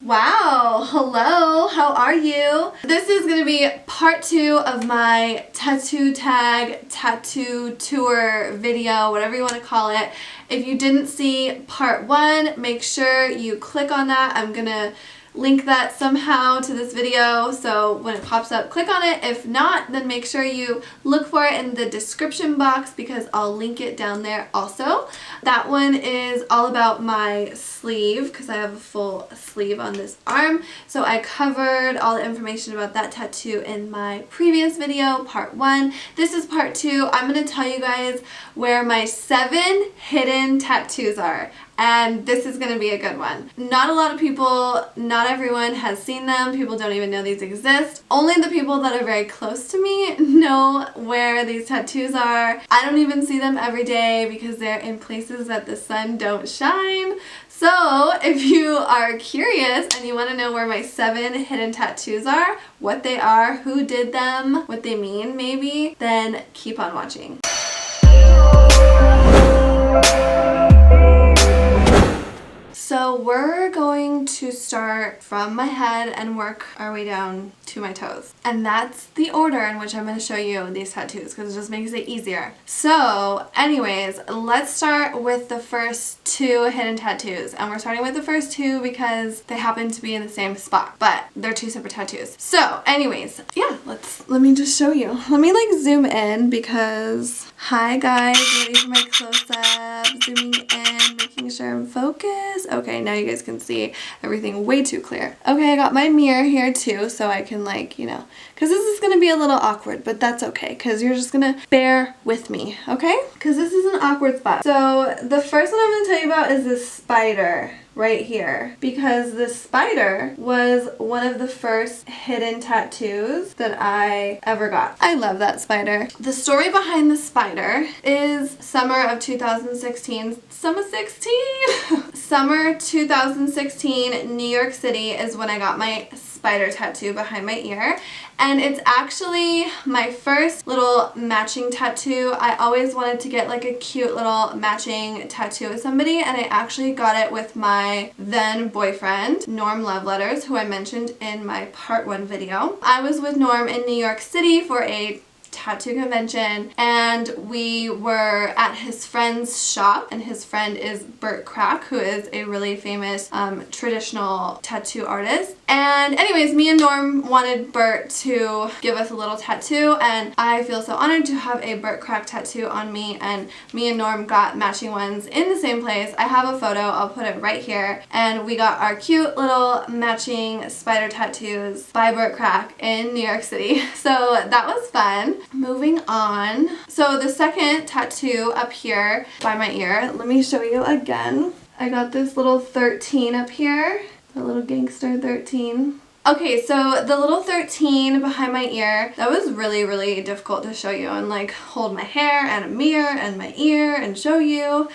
Wow, hello, how are you? This is going to be part 2 of my tattoo tag, tattoo tour video, whatever you want to call it. If you didn't see part 1, make sure you click on that. I'm going to link that somehow to this video, so when it pops up, click on it. If not, then make sure you look for it in the description box because I'll link it down there also. That one is all about my sleeve because I have a full sleeve on this arm. So I covered all the information about that tattoo in my previous video, part 1. This is part 2. I'm going to tell you guys where my 7 hidden tattoos are. And this is going to be a good one. Not a lot of people, not everyone has seen them. People don't even know these exist. Only the people that are very close to me know where these tattoos are. I don't even see them every day because they're in places that the sun don't shine. So if you are curious and you want to know where my 7 hidden tattoos are, what they are, who did them, what they mean maybe, then keep on watching. So we're going to start from my head and work our way down to my toes. And that's the order in which I'm going to show you these tattoos because it just makes it easier. So anyways, let's start with the first 2 hidden tattoos. And we're starting with the first 2 because they happen to be in the same spot, but they're 2 separate tattoos. So anyways, yeah, let me just show you. Let me like zoom in because, hi guys, ready for my close-up, zooming in, making sure I'm focused. Okay, now you guys can see everything way too clear. Okay, I got my mirror here too, so I can like, you know, because this is going to be a little awkward, but that's okay, because you're just going to bear with me, okay? Because this is an awkward spot. So the first one I'm going to tell you about is this spider right here, because this spider was one of the first hidden tattoos that I ever got. I love that spider. The story behind the spider is summer of 2016. Summer 2016, New York City is when I got my spider tattoo behind my ear, and it's actually my first little matching tattoo. I always wanted to get like a cute little matching tattoo with somebody, and I actually got it with my then boyfriend, Norm Loveletters, who I mentioned in my part 1 video. I was with Norm in New York City for a tattoo convention, and we were at his friend's shop, and his friend is Bert Krak, who is a really famous traditional tattoo artist. And anyways, me and Norm wanted Bert to give us a little tattoo, and I feel so honored to have a Bert Krak tattoo on me, and me and Norm got matching ones in the same place. I have a photo, I'll put it right here, and we got our cute little matching spider tattoos by Bert Krak in New York City. So that was fun. Moving on. So the second tattoo up here by my ear, let me show you again. I got this little 13 up here, a little gangster 13. Okay, so the little 13 behind my ear, that was really, really difficult to show you and like hold my hair and a mirror and my ear and show you.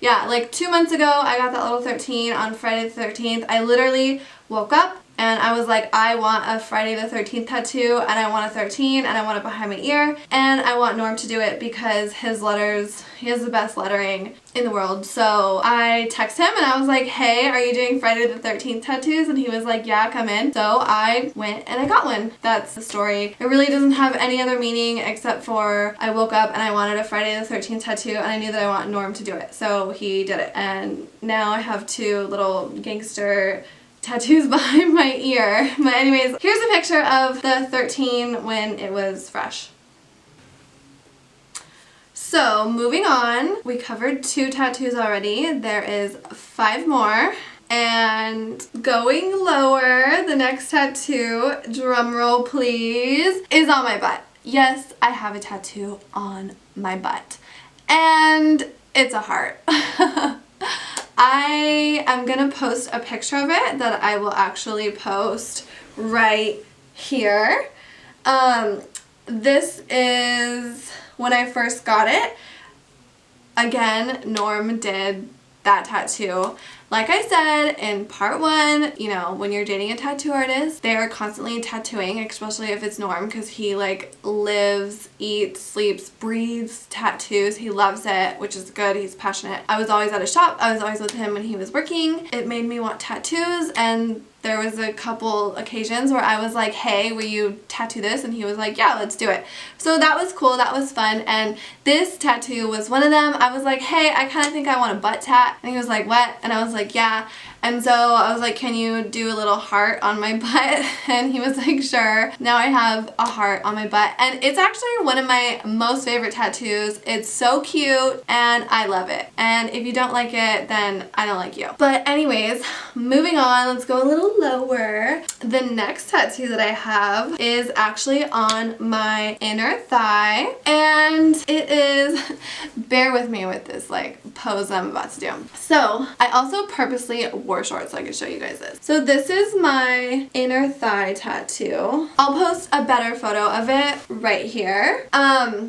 Yeah, like 2 months ago, I got that little 13 on Friday the 13th. I literally woke up and I was like, I want a Friday the 13th tattoo, and I want a 13, and I want it behind my ear, and I want Norm to do it because his letters, he has the best lettering in the world. So I text him and I was like, hey, are you doing Friday the 13th tattoos? And he was like, yeah, come in. So I went and I got one. That's the story. It really doesn't have any other meaning except for I woke up and I wanted a Friday the 13th tattoo, and I knew that I want Norm to do it. So he did it. And now I have 2 little gangster tattoos behind my ear. But anyways, here's a picture of the 13 when it was fresh. So moving on, we covered 2 tattoos already. There is 5 more. And going lower, the next tattoo, drum roll please, is on my butt. Yes, I have a tattoo on my butt. And it's a heart. I am gonna post a picture of it that I will actually post right here. This is when I first got it. Again, Norm did that tattoo, like I said in part 1, you know, when you're dating a tattoo artist, they are constantly tattooing, especially if it's Norm, because he like lives, eats, sleeps, breathes tattoos. He loves it, which is good. He's passionate. I was always at a shop. I was always with him when he was working. It made me want tattoos, and there was a couple occasions where I was like, hey, will you tattoo this? And he was like, yeah, let's do it. So that was cool. That was fun. And this tattoo was one of them. I was like, hey, I kind of think I want a butt tat. And he was like, what? And I was like, yeah. And so I was like, can you do a little heart on my butt? And he was like, sure. Now I have a heart on my butt. And it's actually one of my most favorite tattoos. It's so cute and I love it. And if you don't like it, then I don't like you. But anyways, moving on, let's go a little lower. The next tattoo that I have is actually on my inner thigh. And it is, bear with me with this like pose I'm about to do. So I also purposely wore shorts so I can show you guys this. So this is my inner thigh tattoo. I'll post a better photo of it right here.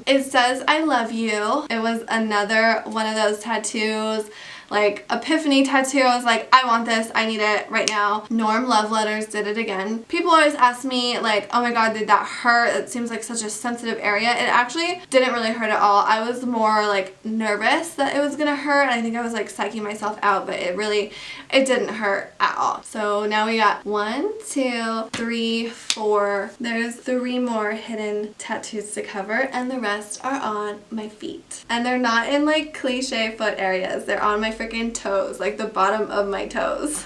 It says I love you. It was another one of those tattoos, like epiphany tattoo. I was like, I want this, I need it right now. Norm Love Letters did it again. People always ask me like, oh my god, did that hurt? It seems like such a sensitive area. It actually didn't really hurt at all. I was more like nervous that it was gonna hurt, and I think I was like psyching myself out, but it didn't hurt at all. So now we got 1, 2, 3, 4. There's 3 more hidden tattoos to cover, and the rest are on my feet. And they're not in like cliche foot areas. They're on my freaking toes, like the bottom of my toes.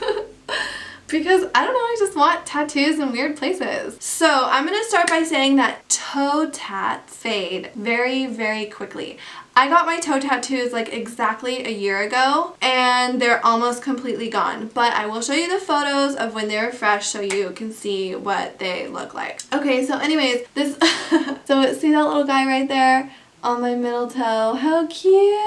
Because I don't know, I just want tattoos in weird places. So I'm gonna start by saying that toe tats fade very, very quickly. I got my toe tattoos like exactly a year ago and they're almost completely gone, but I will show you the photos of when they were fresh so you can see what they look like. Okay, so anyways, this so see that little guy right there on my middle toe? How cute!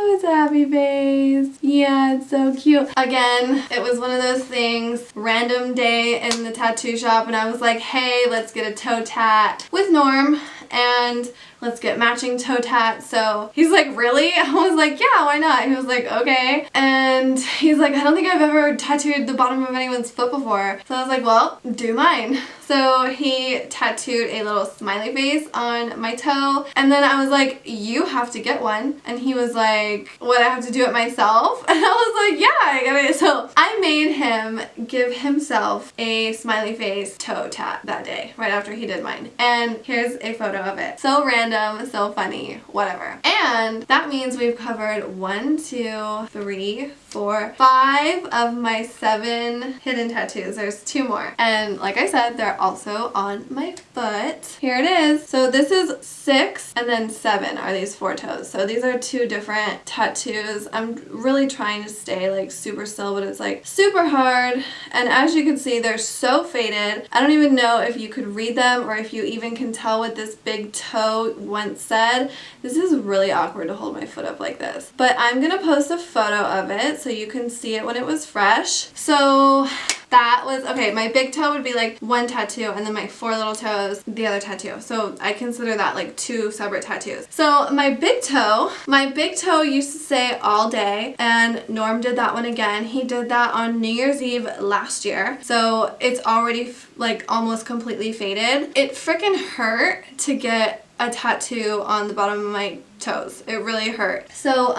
It's a happy face. Yeah, it's so cute. Again, it was one of those things, random day in the tattoo shop, and I was like, hey, let's get a toe tat with Norm and let's get matching toe tats. So he's like, really? I was like, yeah, why not? He was like, okay. And he's like, I don't think I've ever tattooed the bottom of anyone's foot before. So I was like, well, do mine. So he tattooed a little smiley face on my toe, and then I was like, you have to get one. And he was like, what, I have to do it myself? And I was like, yeah, I got it. So I made him give himself a smiley face toe tat that day, right after he did mine. And here's a photo of it. So random, so funny, whatever. And that means we've covered 1, 2, 3, 4, 5 of my 7 hidden tattoos. There's 2 more. And like I said, they're also on my foot. Here it is. So this is 6 and then 7 are these 4 toes. So these are 2 different tattoos. I'm really trying to stay like super still, but it's like super hard. And as you can see, they're so faded. I don't even know if you could read them or if you even can tell what this big toe once said. This is really awkward to hold my foot up like this. But I'm gonna post a photo of it so you can see it when it was fresh. So that was, okay, my big toe would be like 1 tattoo and then my 4 little toes, the other tattoo. So I consider that like 2 separate tattoos. So my big toe used to say all day, and Norm did that one again. He did that on New Year's Eve last year. So it's already like almost completely faded. It freaking hurt to get a tattoo on the bottom of my toes. It really hurt. So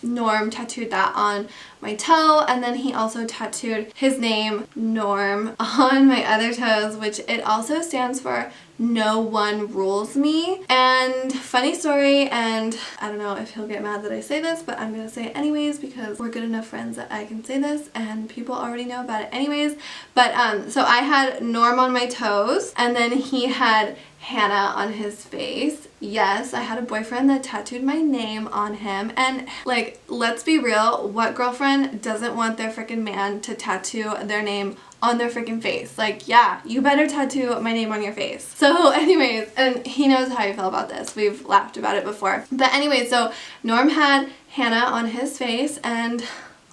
Norm tattooed that on my toe, and then he also tattooed his name, Norm, on my other toes, which it also stands for No One Rules Me. And funny story, and I don't know if he'll get mad that I say this, but I'm gonna say it anyways because we're good enough friends that I can say this and people already know about it anyways. But so I had Norm on my toes, and then he had Hannah on his face. Yes, I had a boyfriend that tattooed my name on him, and like, let's be real, what girlfriend doesn't want their freaking man to tattoo their name on their freaking face? Like, yeah, you better tattoo my name on your face. So anyways, and he knows how I feel about this. We've laughed about it before. But anyway, so Norm had Hannah on his face, and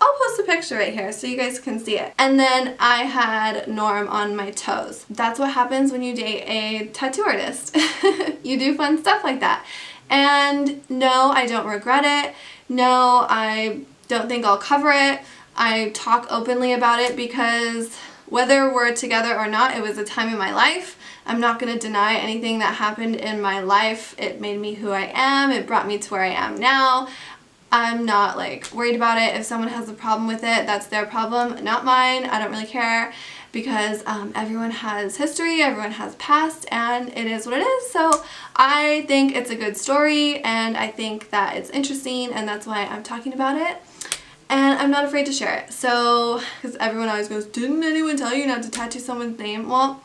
I'll post a picture right here so you guys can see it. And then I had Norm on my toes. That's what happens when you date a tattoo artist. You do fun stuff like that. And no, I don't regret it. No, I don't think I'll cover it. I talk openly about it because whether we're together or not, it was a time in my life. I'm not going to deny anything that happened in my life. It made me who I am. It brought me to where I am now. I'm not like worried about it. If someone has a problem with it, that's their problem, not mine. I don't really care because everyone has history, everyone has past, and it is what it is. So I think it's a good story, and I think that it's interesting, and that's why I'm talking about it. And I'm not afraid to share it. So, because everyone always goes, didn't anyone tell you not to tattoo someone's name? Well,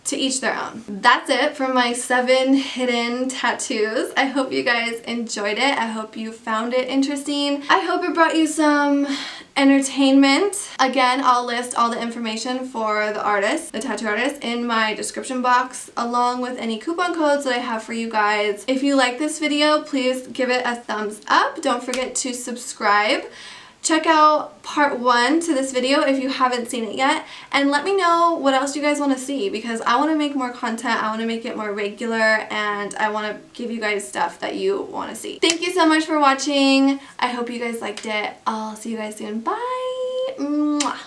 to each their own. That's it for my 7 hidden tattoos. I hope you guys enjoyed it. I hope you found it interesting. I hope it brought you some entertainment. Again, I'll list all the information for the artist, the tattoo artist, in my description box, along with any coupon codes that I have for you guys. If you like this video, please give it a thumbs up. Don't forget to subscribe. Check out part 1 to this video if you haven't seen it yet, and let me know what else you guys want to see, because I want to make more content, I want to make it more regular, and I want to give you guys stuff that you want to see. Thank you so much for watching. I hope you guys liked it. I'll see you guys soon. Bye! Mwah.